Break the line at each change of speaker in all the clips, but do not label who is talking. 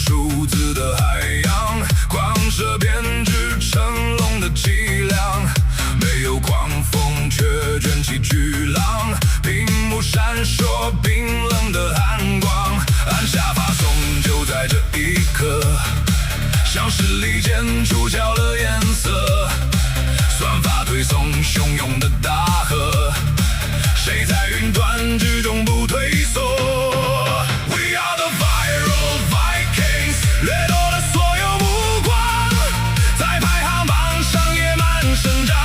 数字的海洋，光射编织成龙的脊梁，没有狂风却卷起巨浪，屏幕闪烁冰冷的寒光，按下发送就在这一刻，像是利剑出鞘了颜色，算法推送汹涌的大河，谁在云端之中不退缩 ？We are the viral Vikings， 掠夺了所有目光，在排行榜上野蛮生长。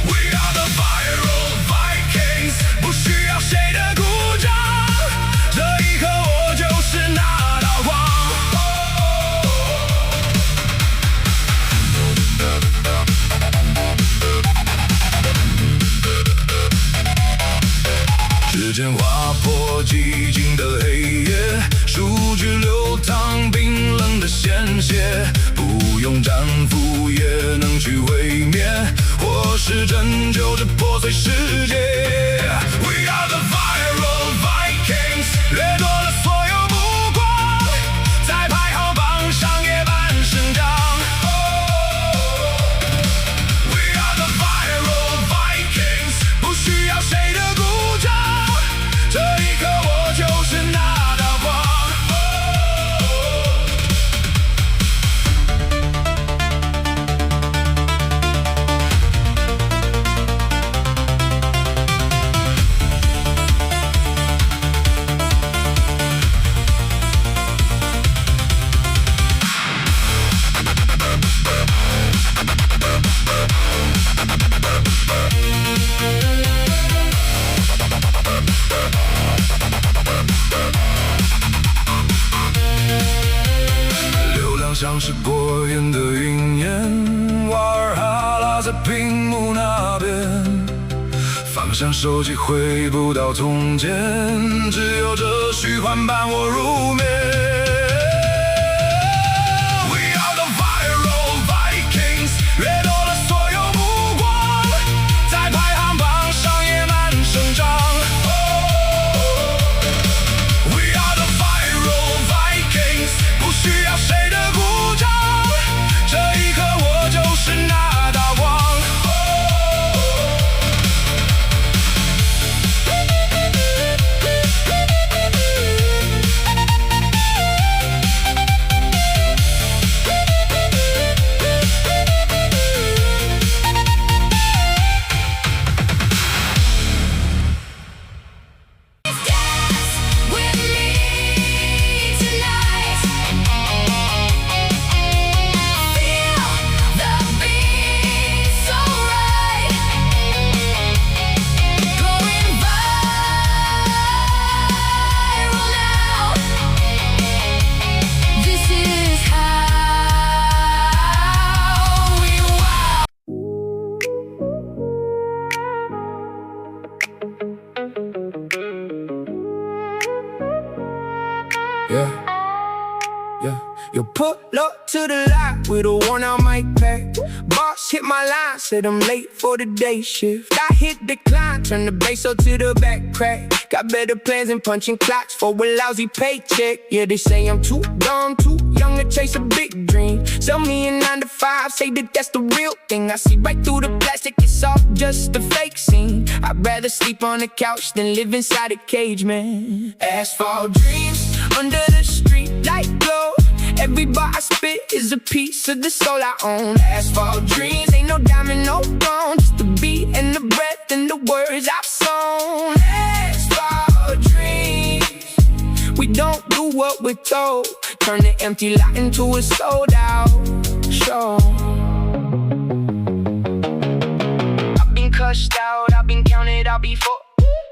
We are the viral Vikings， 不需要谁的鼓掌，这一刻我就是那道光。时间划破寂静的黑夜，数据流淌冰冷的鲜血，不用战俘也能去毁灭，或是拯救这破碎世界。We are the viral Vikings， 掠夺了所有目光，在排行榜上野蛮生长。We are the viral Vikings， 不需要谁的鼓掌，这一刻我就是那道光。流量像是过眼的云烟，瓦尔哈拉在屏幕那边，放下手机回不到从前，只有这虚幻伴我入眠。We are the viral Vikings， 掠夺了所有目光，在排行榜上野蛮生长。We are the viral Vikings， 不需要谁的鼓掌，这一刻我就是那道光。Yeah. You pull up to the lot with a worn out mic pack. Boss hit my line, said I'm late for the day shift. I hit decline, turn the bass up to the back crack. Got better plans than punching clocks for a lousy paycheck. Yeah, they say I'm too dumb, too young to chase a big dream. Sell me a 9 to 5, say that that's the real thing. I see right through the plastic, it's all just a fake scene. I'd rather sleep on the couch than live inside a cage, man. Asphalt dreams under the street light glow. Every bar I spit is a piece of the soul I own. Asphalt dreams, ain't no diamond, no bone, just the beat and the breath and the words I've sown. Asphalt dreams, we don't do what we're told. Turn the empty lot into a sold out show. I've been cussed out, I've been counted out before.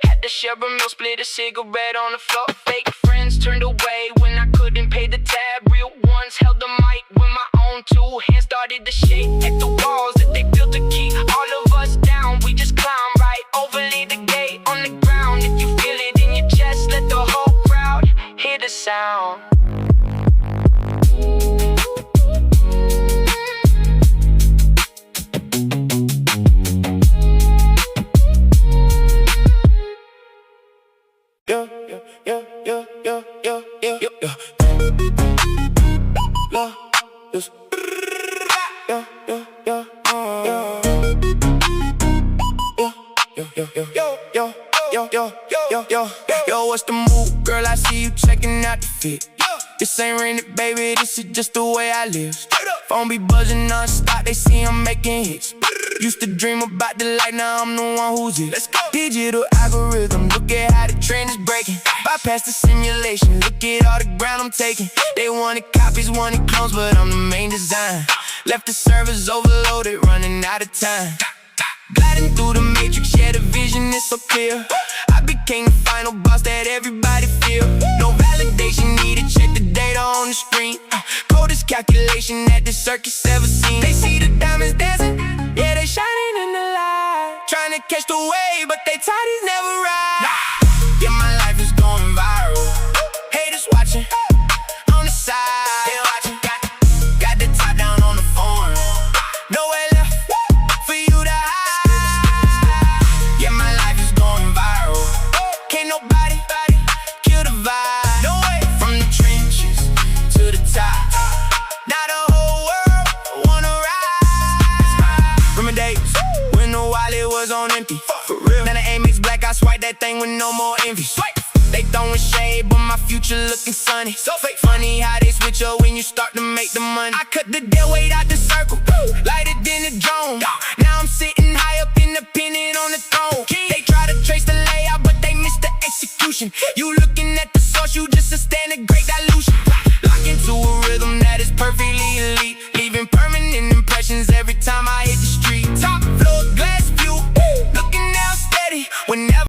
Had to share a meal, split a cigarette on the floor. Fake friends turned away when I couldn't pay the tab. Real ones held the mic when my own two hands started to shake. At the walls that they built to keep all of us down. We just climb right over the gate on the ground. If you feel it in your chest, let the whole crowd hear the sound. Yeah. you checking out the fit. This ain't rented, baby, this is just the way I live. Phone be buzzing non-stop, they see I'm making hits. Used to dream about the light, now I'm the one who's it. Let's go. Digital algorithm, look at how the trend is breaking. Bypass the simulation, look at all the ground I'm taking. They wanted copies, wanted clones, but I'm the main design. Left the servers overloaded, running out of time. Gliding through the matrix, yeah, the vision is so clear. I became the final boss that everybody feel. No validation needed, check the data on the screen. Coldest calculation that the circuit's ever seen. They see the diamonds dancing, yeah, they shining in the light. Trying to catch the wave, but they tidies never ride. Yeah, my life is going viral. Haters watching, on the side. They watching, got the top down on the phone. Nowhere left for you to hide. Yeah, my life is going viral. Can't nobody kill the vibe. No way. From the trenches to the top. Now the whole world wanna ride. Remember days when the wallet was on empty. For real. Now the Amex black, I swipe that thing with no more envy. Swipe. They throwing shade, but my future looking sunny. So fake. Funny how they switch up when you start to make the money. I cut the deal weight out the circle, lighter than a drone. Now I'm sitting high up independent on the throne. They try to trace the layout, but they miss the execution. You looking at the source, you just a standard great dilution. Lock into a rhythm that is perfectly elite.